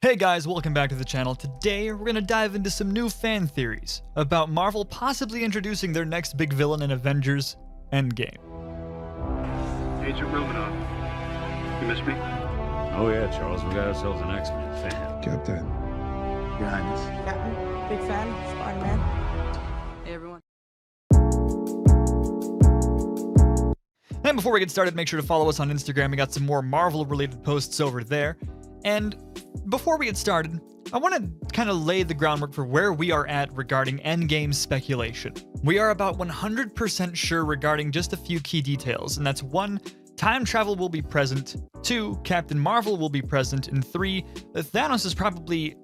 Hey guys, welcome back to the channel. Today, we're gonna dive into some new fan theories about Marvel possibly introducing their next big villain in Avengers Endgame. Agent Romanoff, you miss me? Oh yeah, Charles, we got ourselves an X-Men fan. Captain. Your Highness. Captain, big fan, Spider-Man. Hey everyone. And before we get started, make sure to follow us on Instagram. We got some more Marvel-related posts over there. And before we get started, I want to kind of lay the groundwork for where we are at regarding Endgame speculation. We are about 100% sure regarding just a few key details, and that's 1, time travel will be present, 2, Captain Marvel will be present, and 3, Thanos is probably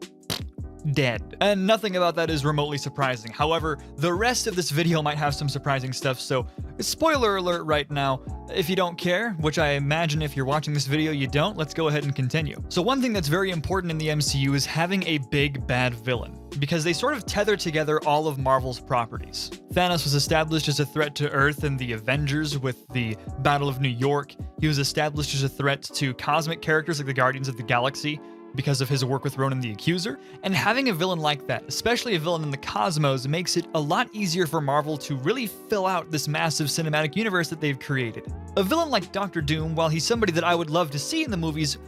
dead. And nothing about that is remotely surprising. However, the rest of this video might have some surprising stuff, so spoiler alert right now. If you don't care, which I imagine if you're watching this video you don't, let's go ahead and continue. So one thing that's very important in the MCU is having a big bad villain, because they sort of tether together all of Marvel's properties. Thanos was established as a threat to Earth in the Avengers with the Battle of New York. He was established as a threat to cosmic characters like the Guardians of the Galaxy, because of his work with Ronan the Accuser. And having a villain like that, especially a villain in the cosmos, makes it a lot easier for Marvel to really fill out this massive cinematic universe that they've created. A villain like Doctor Doom, while he's somebody that I would love to see in the movies,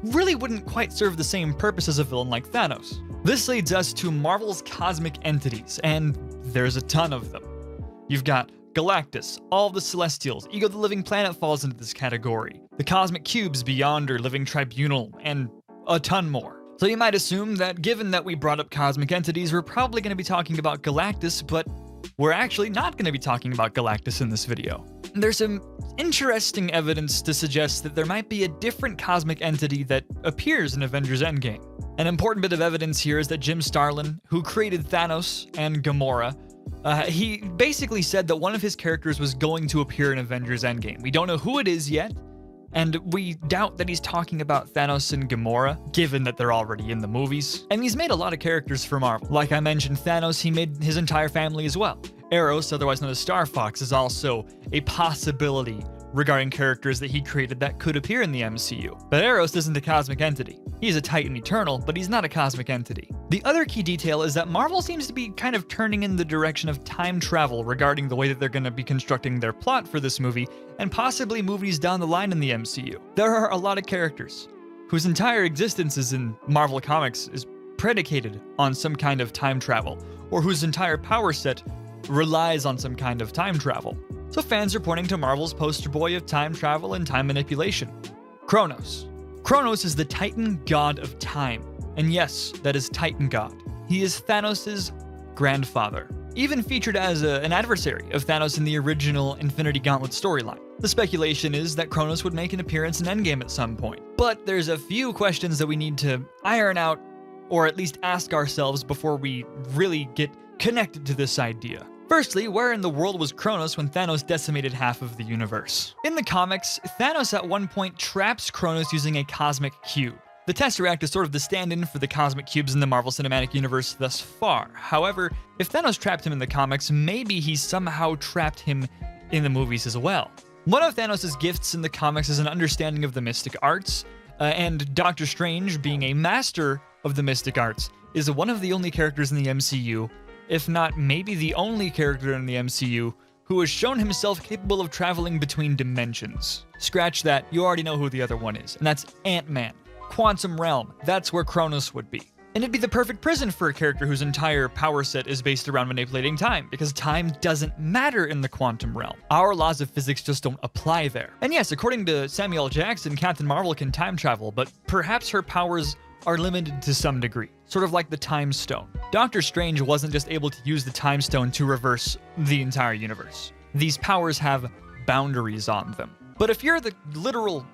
really wouldn't quite serve the same purpose as a villain like Thanos. This leads us to Marvel's cosmic entities, and there's a ton of them. You've got Galactus, all of the Celestials, Ego the Living Planet falls into this category, the Cosmic Cubes, Beyonder, Living Tribunal, and a ton more. So you might assume that given that we brought up cosmic entities, we're probably going to be talking about Galactus, but we're actually not going to be talking about Galactus in this video. There's some interesting evidence to suggest that there might be a different cosmic entity that appears in Avengers Endgame. An important bit of evidence here is that Jim Starlin, who created Thanos and Gamora, he basically said that one of his characters was going to appear in Avengers Endgame. We don't know who it is yet, and we doubt that he's talking about Thanos and Gamora, given that they're already in the movies. And he's made a lot of characters for Marvel. Like I mentioned, Thanos, he made his entire family as well. Eros, otherwise known as Star Fox, is also a possibility regarding characters that he created that could appear in the MCU. But Eros isn't a cosmic entity. He's a Titan Eternal, but he's not a cosmic entity. The other key detail is that Marvel seems to be kind of turning in the direction of time travel regarding the way that they're going to be constructing their plot for this movie, and possibly movies down the line in the MCU. There are a lot of characters whose entire existence in Marvel Comics is predicated on some kind of time travel, or whose entire power set relies on some kind of time travel. So fans are pointing to Marvel's poster boy of time travel and time manipulation, Kronos. Kronos is the Titan god of time. And yes, that is Titan god. He is Thanos' grandfather, even featured as an adversary of Thanos in the original Infinity Gauntlet storyline. The speculation is that Kronos would make an appearance in Endgame at some point. But there's a few questions that we need to iron out, or at least ask ourselves before we really get connected to this idea. Firstly, where in the world was Kronos when Thanos decimated half of the universe? In the comics, Thanos at one point traps Kronos using a cosmic cube. The Tesseract is sort of the stand-in for the cosmic cubes in the Marvel Cinematic Universe thus far. However, if Thanos trapped him in the comics, maybe he somehow trapped him in the movies as well. One of Thanos' gifts in the comics is an understanding of the mystic arts, and Doctor Strange, being a master of the mystic arts, is one of the only characters in the MCU, if not maybe the only character in the MCU, who has shown himself capable of traveling between dimensions. Scratch that, you already know who the other one is, and that's Ant-Man. Quantum Realm, that's where Kronos would be. And it'd be the perfect prison for a character whose entire power set is based around manipulating time, because time doesn't matter in the quantum realm. Our laws of physics just don't apply there. And yes, according to Samuel L. Jackson, Captain Marvel can time travel, but perhaps her powers are limited to some degree, sort of like the Time Stone. Doctor Strange wasn't just able to use the Time Stone to reverse the entire universe. These powers have boundaries on them. But if you're the literal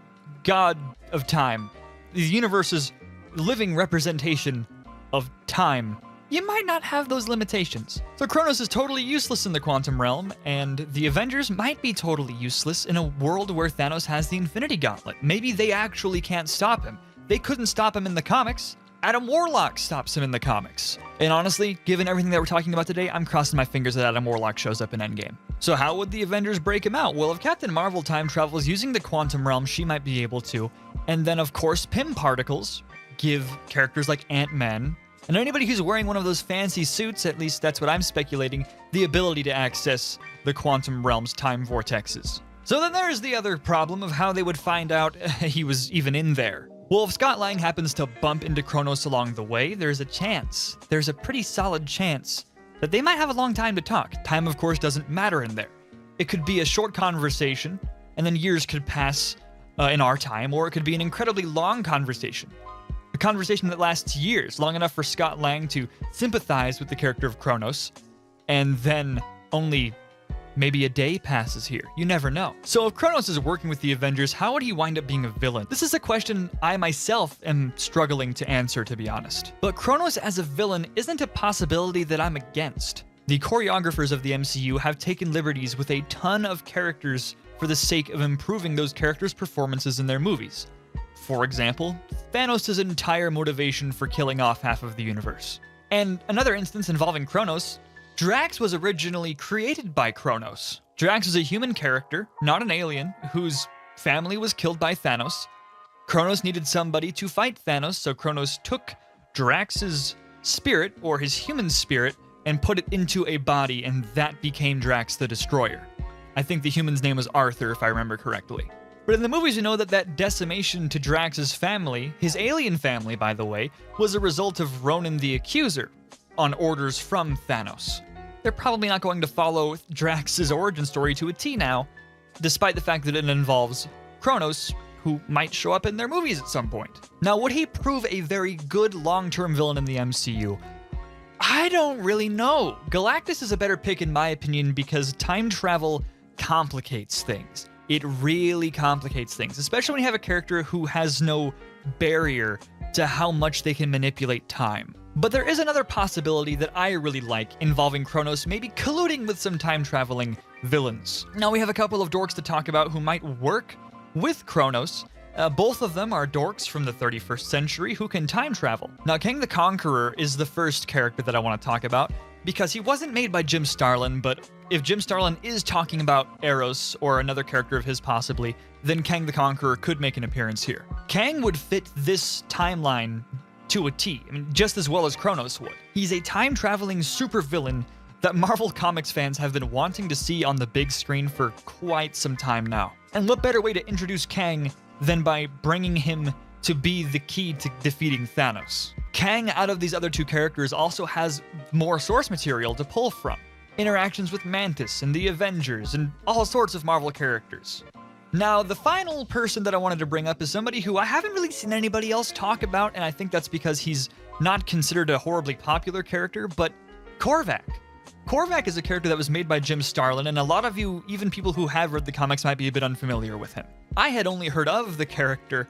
god of time, the universe's living representation of time, you might not have those limitations. So Kronos is totally useless in the quantum realm, and the Avengers might be totally useless in a world where Thanos has the Infinity Gauntlet. Maybe they actually can't stop him. They couldn't stop him in the comics. Adam Warlock stops him in the comics. And honestly, given everything that we're talking about today, I'm crossing my fingers that Adam Warlock shows up in Endgame. So how would the Avengers break him out? Well, if Captain Marvel time travels using the quantum realm, she might be able to. And then, of course, Pym particles give characters like Ant-Man, and anybody who's wearing one of those fancy suits, at least that's what I'm speculating, the ability to access the quantum realm's time vortexes. So then there's the other problem of how they would find out he was even in there. Well, if Scott Lang happens to bump into Kronos along the way, there's a pretty solid chance, that they might have a long time to talk. Time, of course, doesn't matter in there. It could be a short conversation, and then years could pass in our time, or it could be an incredibly long conversation. A conversation that lasts years, long enough for Scott Lang to sympathize with the character of Kronos, and then only maybe a day passes here. You never know. So if Kronos is working with the Avengers, how would he wind up being a villain? This is a question I myself am struggling to answer, to be honest. But Kronos as a villain isn't a possibility that I'm against. The choreographers of the MCU have taken liberties with a ton of characters for the sake of improving those characters' performances in their movies. For example, Thanos' entire motivation for killing off half of the universe. And another instance involving Kronos, Drax was originally created by Kronos. Drax is a human character, not an alien, whose family was killed by Thanos. Kronos needed somebody to fight Thanos, so Kronos took Drax's spirit, or his human spirit, and put it into a body, and that became Drax the Destroyer. I think the human's name was Arthur, if I remember correctly. But in the movies, you know that decimation to Drax's family, his alien family, by the way, was a result of Ronan the Accuser, on orders from Thanos. They're probably not going to follow Drax's origin story to a T now, despite the fact that it involves Kronos, who might show up in their movies at some point. Now, would he prove a very good long-term villain in the MCU? I don't really know. Galactus is a better pick in my opinion because time travel complicates things. It really complicates things, especially when you have a character who has no barrier to how much they can manipulate time. But there is another possibility that I really like involving Kronos maybe colluding with some time-traveling villains. Now we have a couple of dorks to talk about who might work with Kronos. Both of them are dorks from the 31st century who can time travel. Now Kang the Conqueror is the first character that I want to talk about because he wasn't made by Jim Starlin, but if Jim Starlin is talking about Eros or another character of his possibly, then Kang the Conqueror could make an appearance here. Kang would fit this timeline to a T, I mean, just as well as Kronos would. He's a time-traveling supervillain that Marvel Comics fans have been wanting to see on the big screen for quite some time now. And what better way to introduce Kang than by bringing him to be the key to defeating Thanos? Kang, out of these other two characters, also has more source material to pull from. Interactions with Mantis and the Avengers and all sorts of Marvel characters. Now, the final person that I wanted to bring up is somebody who I haven't really seen anybody else talk about, and I think that's because he's not considered a horribly popular character, but Korvac. Korvac is a character that was made by Jim Starlin, and a lot of you, even people who have read the comics, might be a bit unfamiliar with him. I had only heard of the character,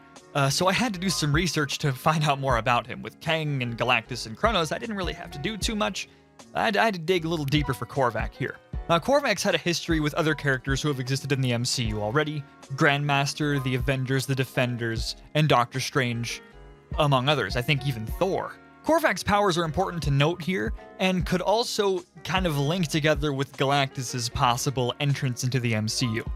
so I had to do some research to find out more about him. With Kang and Galactus and Kronos, I didn't really have to do too much. I had to dig a little deeper for Korvac here. Now, Korvac's had a history with other characters who have existed in the MCU already. Grandmaster, the Avengers, the Defenders, and Doctor Strange, among others. I think even Thor. Korvac's powers are important to note here, and could also kind of link together with Galactus's possible entrance into the MCU.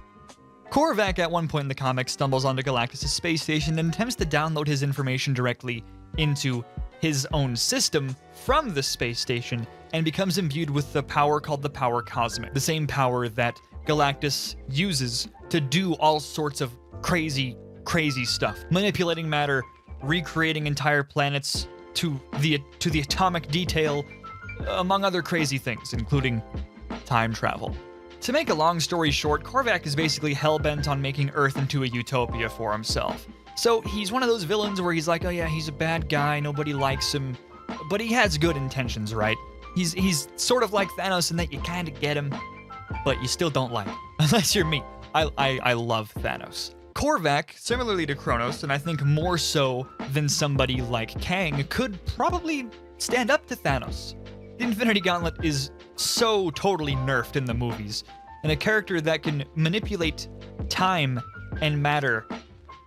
Korvac, at one point in the comics, stumbles onto Galactus' space station and attempts to download his information directly into his own system from the space station, and becomes imbued with the power called the Power Cosmic, the same power that Galactus uses to do all sorts of crazy stuff. Manipulating matter, recreating entire planets to the atomic detail, among other crazy things, including time travel. To make a long story short, Korvac is basically hell-bent on making Earth into a utopia for himself. So he's one of those villains where he's like, oh yeah, he's a bad guy, nobody likes him, but he has good intentions, right? He's sort of like Thanos in that you kind of get him, but you still don't like him. Unless you're me. I love Thanos. Korvac, similarly to Kronos, and I think more so than somebody like Kang, could probably stand up to Thanos. The Infinity Gauntlet is so totally nerfed in the movies, and a character that can manipulate time and matter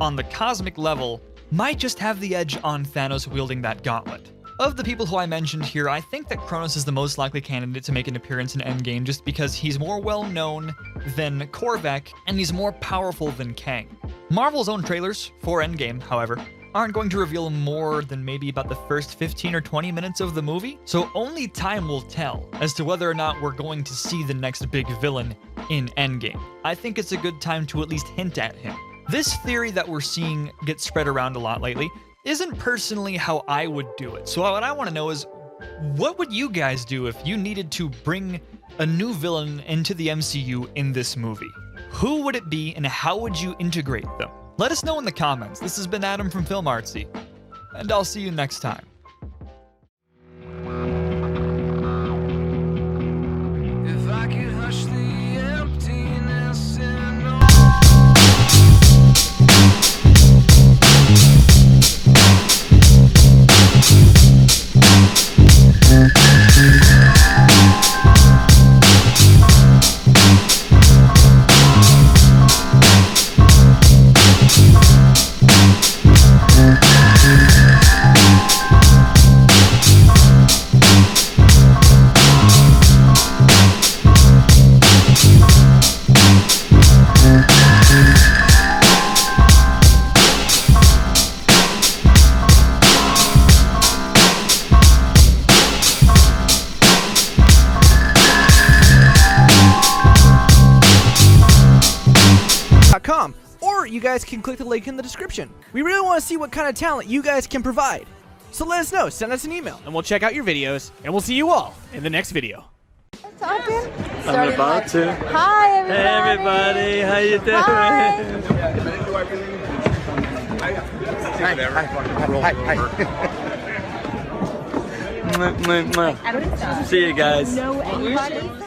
on the cosmic level might just have the edge on Thanos wielding that gauntlet. Of the people who I mentioned here, I think that Kronos is the most likely candidate to make an appearance in Endgame just because he's more well-known than Korvac, and he's more powerful than Kang. Marvel's own trailers for Endgame, however, aren't going to reveal more than maybe about the first 15 or 20 minutes of the movie, so only time will tell as to whether or not we're going to see the next big villain in Endgame. I think it's a good time to at least hint at him. This theory that we're seeing get spread around a lot lately isn't personally how I would do it. So what I want to know is, what would you guys do if you needed to bring a new villain into the MCU in this movie? Who would it be and how would you integrate them? Let us know in the comments. This has been Adam from Film Artsy, and I'll see you next time. If I could hush the emptiness in or you guys can click the link in the description. We really want to see what kind of talent you guys can provide. So let us know, send us an email, and we'll check out your videos, and we'll see you all in the next video. Talking? I'm about to. Hi, everybody. Hey, everybody. How you doing? Hi. See you guys. Know anybody?